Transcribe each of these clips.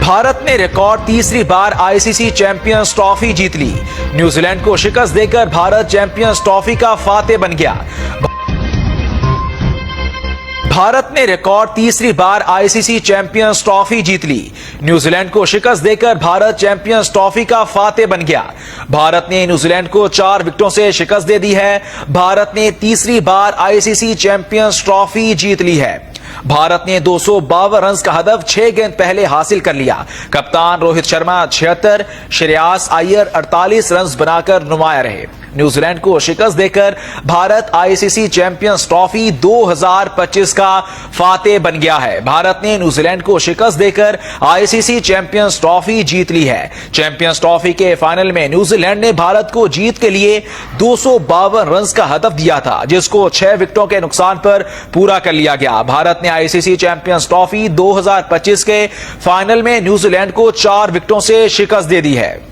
भारत ने रिकॉर्ड तीसरी बार ICC champions trophy जीत ली। New Zealand को शिकस्त देकर भारत चैंपियंस ट्रॉफी का फातेह बन गया। भारत ने रिकॉर्ड तीसरी बार आईसीसी चैंपियंस ट्रॉफी जीत ली। न्यूजीलैंड को शिकस्त देकर भारत चैंपियंस ट्रॉफी का फातेह बन गया। भारत ने न्यूजीलैंड को 4 विकेटों से शिकस्त दे दी है। भारत ने तीसरी बार आईसीसी चैंपियंस ट्रॉफी जीत ली है। भारत ने 252 रन का हदफ 6 गेंद पहले हासिल कर लिया। कप्तान रोहित शर्मा 76, श्रेयास अय्यर 48 रन बनाकर नुमाया रहे। न्यूजीलैंड को शिकस्त देकर भारत आईसीसी चैंपियंस ट्रॉफी 2025 का फातेह बन गया है। भारत ने न्यूजीलैंड को शिकस्त देकर आईसीसी चैंपियंस ट्रॉफी जीत ली है। चैंपियंस ट्रॉफी के फाइनल में न्यूजीलैंड ने भारत को जीत के लिए 252 रन का हदफ दिया था, जिसको 6 विकेटों के नुकसान पर पूरा कर लिया गया। भारत ने आईसीसी चैंपियंस ट्रॉफी 2025 के फाइनल में न्यूजीलैंड को 4 विकेटों से शिकस्त दे दी है।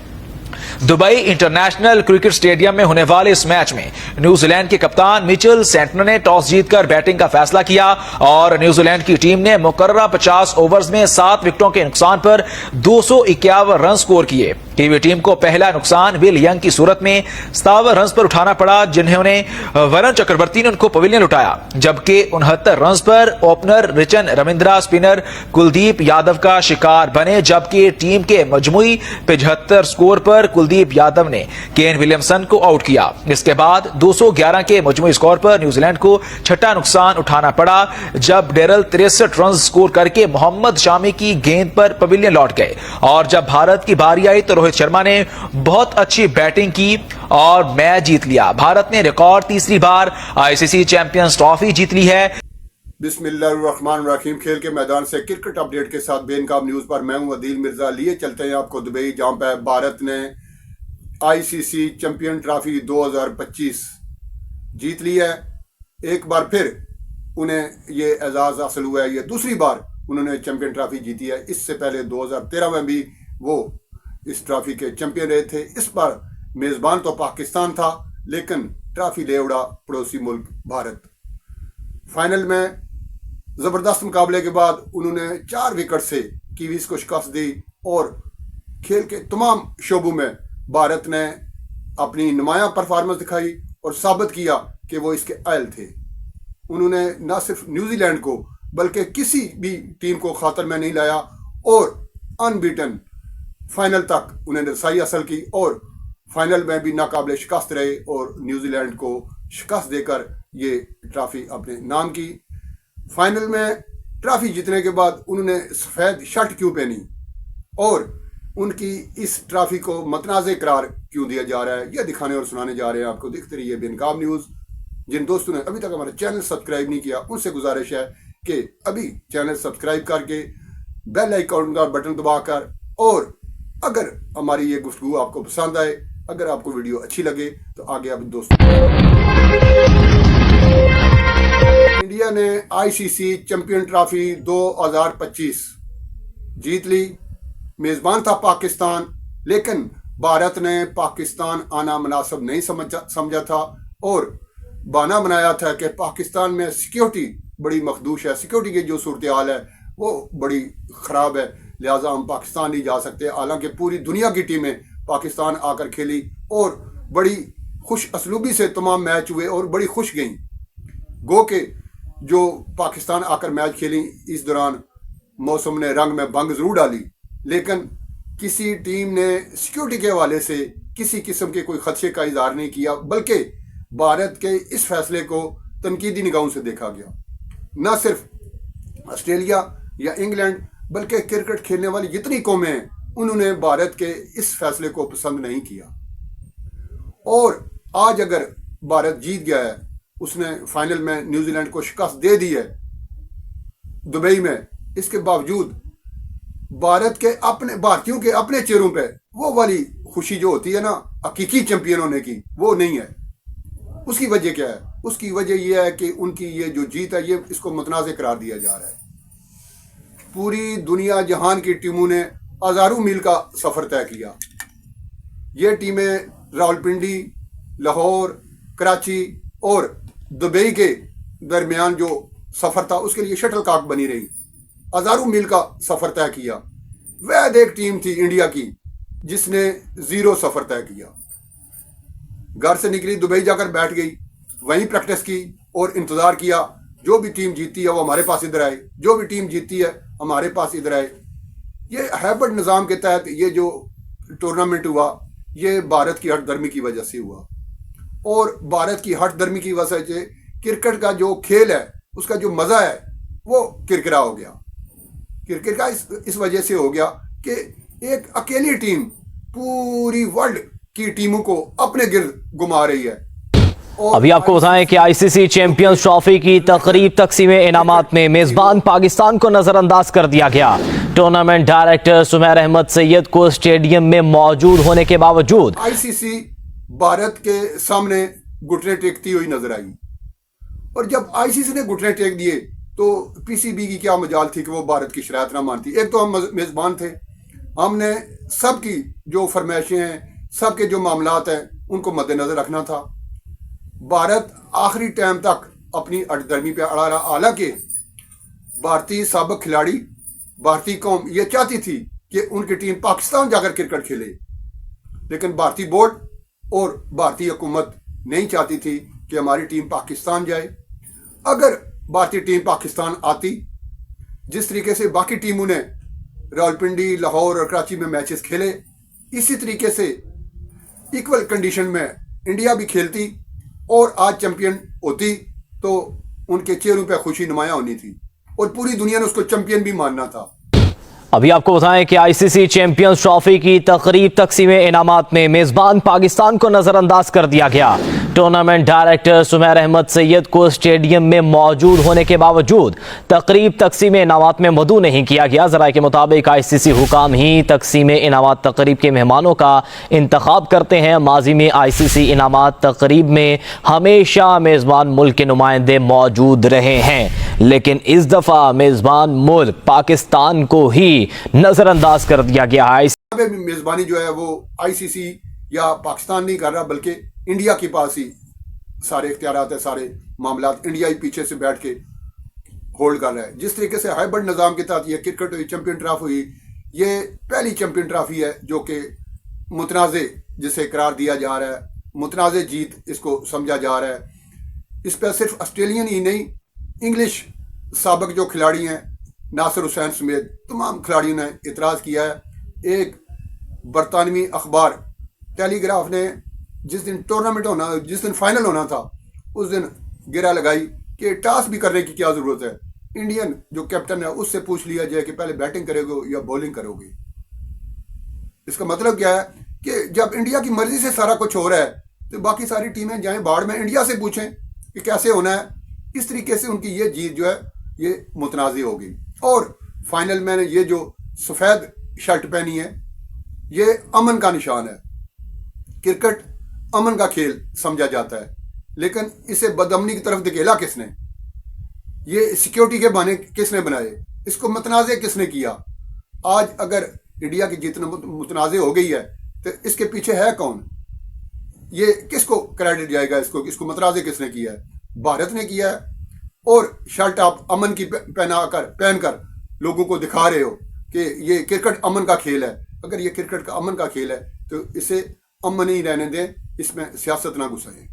दुबई इंटरनेशनल क्रिकेट स्टेडियम में होने वाले इस मैच में न्यूजीलैंड के कप्तान मिचेल सेंटनर ने टॉस जीतकर बैटिंग का फैसला किया और न्यूजीलैंड की टीम ने मुकर्ररा 50 ओवर्स में 7 विकेटों के नुकसान पर 251 रन स्कोर किए। कीवी टीम को पहला नुकसान विल यंग की सूरत में 57 रन पर उठाना पड़ा, जिन्होंने वरुण चक्रवर्ती ने उनको पवेलियन लुटाया, जबकि 69 रन पर ओपनर रिचन रविंद्रा स्पिनर कुलदीप यादव का शिकार बने, जबकि टीम के मजमुई 75 स्कोर पर कुलदीप यादव ने केन विलियमसन को आउट किया। इसके बाद 211 के मजमुई स्कोर पर न्यूजीलैंड को छठा नुकसान उठाना पड़ा, जब डेरल 63 रन स्कोर करके मोहम्मद शामी की गेंद पर पवेलियन लौट गए। और जब भारत की बारी आई तो रोहित शर्मा ने बहुत अच्छी बैटिंग की और मैच जीत लिया। भारत ने रिकॉर्ड तीसरी बार आईसीसी चैंपियंस ट्रॉफी जीत ली है। बिस्मिल्लाहिर्रहमानिर्रहीम। खेल के मैदान से क्रिकेट अपडेट के साथ बेनकाब न्यूज पर मैं हूं अदील मिर्जा। लिए चलते हैं आपको दुबई, जहां पर भारत ने आईसीसी चैंपियन ट्रॉफी 2025 जीत ली है। एक बार फिर उन्हें ये एजाज हासिल हुआ है। ये दूसरी बार उन्होंने चैंपियन ट्रॉफी जीती है। इससे पहले 2013 में भी वो इस ट्रॉफी के चैंपियन रहे थे। इस बार मेजबान तो पाकिस्तान था, लेकिन ट्रॉफी ले उड़ा पड़ोसी मुल्क भारत। फाइनल में जबरदस्त मुकाबले के बाद उन्होंने 4 विकेट से कीवीज को शिकस्त दी और खेल के तमाम शोबों में भारत ने अपनी नुमायां परफॉर्मेंस दिखाई और साबित किया कि वो इसके अहल थे। उन्होंने न सिर्फ न्यूजीलैंड को बल्कि किसी भी टीम को खातर में नहीं लाया और अनबीटन फाइनल तक उन्होंने रसाई हासिल की और फाइनल में भी नाकाबिले शिकस्त रहे और न्यूजीलैंड को शिकस्त देकर ये ट्रॉफी अपने नाम की। फाइनल में ट्रॉफी जीतने के बाद उन्होंने सफ़ेद शर्ट क्यों पहनी और उनकी इस ट्रॉफी को मतनाज़े करार क्यों दिया जा रहा है, यह दिखाने और सुनाने जा रहे हैं आपको। देखते रहिए बेनकाब न्यूज़। जिन दोस्तों ने अभी तक हमारा चैनल सब्सक्राइब नहीं किया, उनसे गुजारिश है कि अभी चैनल सब्सक्राइब करके बेल आइकॉन का बटन दबाकर, और अगर हमारी ये गुफ्तगू आपको पसंद आए, अगर आपको वीडियो अच्छी लगे तो आगे आप दोस्तों। इंडिया ने आईसीसी चैंपियन ट्रॉफी 2025 जीत ली। मेजबान था पाकिस्तान, लेकिन भारत ने पाकिस्तान आना मुनासिब नहीं समझा था और बहाना बनाया था कि पाकिस्तान में सिक्योरिटी बड़ी मखदूश है, सिक्योरिटी की जो सूरत हाल है वो बड़ी ख़राब है, लिहाजा हम पाकिस्तान नहीं जा सकते। हालांकि पूरी दुनिया की टीमें पाकिस्तान आकर खेली और बड़ी खुश असलूबी से तमाम मैच हुए और बड़ी खुश गईं। गो के जो पाकिस्तान आकर मैच खेली, इस दौरान मौसम ने रंग में भंग जरूर डाली, लेकिन किसी टीम ने सिक्योरिटी के हवाले से किसी किस्म के कोई खदशे का इजहार नहीं किया, बल्कि भारत के इस फैसले को तनकीदी निगाहों से देखा गया। न सिर्फ ऑस्ट्रेलिया या इंग्लैंड बल्कि क्रिकेट खेलने वाली जितनी कौमें हैं, उन्होंने भारत के इस फैसले को पसंद नहीं किया। और आज अगर भारत जीत गया है, उसने फाइनल में न्यूजीलैंड को शिकस्त दे दी है दुबई में, इसके बावजूद भारत के अपने भारतीयों के अपने चेहरों पे वो वाली खुशी जो होती है ना हकीकी चैंपियन होने की, वो नहीं है। उसकी वजह क्या है? उसकी वजह यह है कि उनकी ये जो जीत है, ये इसको मुतनाज़ करार दिया जा रहा है। पूरी दुनिया जहान की टीमों ने हजारों मील का सफर तय किया। ये टीमें रावलपिंडी, लाहौर, कराची और दुबई के दरमियान जो सफर था उसके लिए शटल कॉक बनी रही। हजारों मील का सफर तय किया, वह एक टीम थी इंडिया की जिसने 0 सफर तय किया। घर से निकली, दुबई जाकर बैठ गई, वहीं प्रैक्टिस की और इंतजार किया जो भी टीम जीती है वो हमारे पास इधर आए, जो भी टीम जीती है हमारे पास इधर आए। ये हाइब्रिड निज़ाम के तहत ये जो टूर्नामेंट हुआ ये भारत की हठधर्मी की वजह से हुआ, और भारत की हठधर्मी की वजह से क्रिकेट का जो खेल है उसका जो मज़ा है वो किरकिरा हो गया। क्रिकेट का इस वजह से हो गया कि एक अकेली टीम पूरी वर्ल्ड की टीमों को अपने गिर्द घुमा रही है। अभी आपको बताएं कि आईसीसी चैंपियंस ट्रॉफी की तकरीब तकसीमे इनामात में मेजबान पाकिस्तान को नजरअंदाज कर दिया गया। टूर्नामेंट डायरेक्टर सुमैर अहमद सैयद को स्टेडियम में मौजूद होने के बावजूद आईसीसी भारत के सामने घुटने टेकती हुई नजर आई, और जब आईसीसी ने घुटने टेक दिए तो पीसीबी की क्या मजाल थी कि वो भारत की शरायत ना मानती। एक तो हम मेजबान थे, हमने सबकी जो फरमाइशें हैं, सबके जो मामलात हैं उनको मद्देनजर रखना था। भारत आखिरी टाइम तक अपनी अठधर्मी पे अड़ा रहा, हालांकि भारतीय साबिक खिलाड़ी, भारतीय कौम ये चाहती थी कि उनकी टीम पाकिस्तान जाकर क्रिकेट खेले, लेकिन भारतीय बोर्ड और भारतीय हुकूमत नहीं चाहती थी कि हमारी टीम पाकिस्तान जाए। अगर भारतीय टीम पाकिस्तान आती, जिस तरीके से बाकी टीमों ने रावलपिंडी, लाहौर और कराची में मैचेस खेले, इसी तरीके से इक्वल कंडीशन में इंडिया भी खेलती और आज चैंपियन होती तो उनके चेहरों पे खुशी नुमाया होनी थी और पूरी दुनिया ने उसको चैंपियन भी मानना था। अभी आपको बताएं कि आईसीसी चैंपियंस ट्रॉफी की तकरीब तकसीमे इनामात में मेजबान पाकिस्तान को नजरअंदाज कर दिया गया। टूर्नामेंट डायरेक्टर सुमैर अहमद सैयद को स्टेडियम में मौजूद होने के बावजूद तकरीब तकसीमे इनामात में मदऊ नहीं किया गया। ज़राए के मुताबिक आईसीसी हुकाम ही तकसीमे इनामात तकरीब के मेहमानों का इंतखाब करते हैं। माजी में आईसीसी इनामात तकरीब में हमेशा मेजबान मुल्क के नुमाइंदे मौजूद रहे हैं, लेकिन इस दफा मेजबान मुल्क पाकिस्तान को ही नजरअंदाज कर दिया गया है। मेजबानी जो है वो आईसीसी या पाकिस्तान नहीं कर रहा, बल्कि इंडिया के पास ही सारे इख्तियारात है, सारे मामलात इंडिया ही पीछे से बैठ के होल्ड कर रहा है। जिस तरीके से हाइब्रिड निज़ाम के तहत ये क्रिकेट हुई, चैंपियन ट्रॉफी हुई, ये पहली चैंपियन ट्रॉफी है जो कि मुतनाज़े जिसे करार दिया जा रहा है, मुतनाज़े जीत इसको समझा जा रहा है। इस पर सिर्फ ऑस्ट्रेलियन ही नहीं, इंग्लिश साबिक जो खिलाड़ी हैं, नासिर हुसैन समेत तमाम खिलाड़ियों ने इतराज़ किया है। एक बरतानवी अखबार टेलीग्राफ ने जिस दिन टूर्नामेंट होना, जिस दिन फाइनल होना था, उस दिन गिरा लगाई कि टॉस भी करने की क्या ज़रूरत है। इंडियन जो कैप्टन है उससे पूछ लिया जाए कि पहले बैटिंग करोगे या बॉलिंग करोगे। इसका मतलब क्या है कि जब इंडिया की मर्जी से सारा कुछ हो रहा है तो बाकी सारी टीमें जाएं बाढ़ में, इंडिया से पूछें कि कैसे होना है। इस तरीके से उनकी ये जीत जो है ये मुतनाज़ी होगी। और फाइनल में ये जो सफ़ेद शर्ट पहनी है ये अमन का निशान है। क्रिकेट अमन का खेल समझा जाता है, लेकिन इसे बदअमनी की तरफ धकेला किसने? ये सिक्योरिटी के बहाने किसने बनाए? इसको मुतनाज़े किसने किया? आज अगर इंडिया की जीत मुतनाज़े हो गई है तो इसके पीछे है कौन? ये किसको क्रेडिट जाएगा? इसको मुतनाज़े किसने किया है? भारत ने किया है। और शर्ट आप अमन की पहनकर लोगों को दिखा रहे हो कि ये क्रिकेट अमन का खेल है। अगर ये क्रिकेट का अमन का खेल है तो इसे अमन ही रहने दें, इसमें सियासत ना घुसाएं।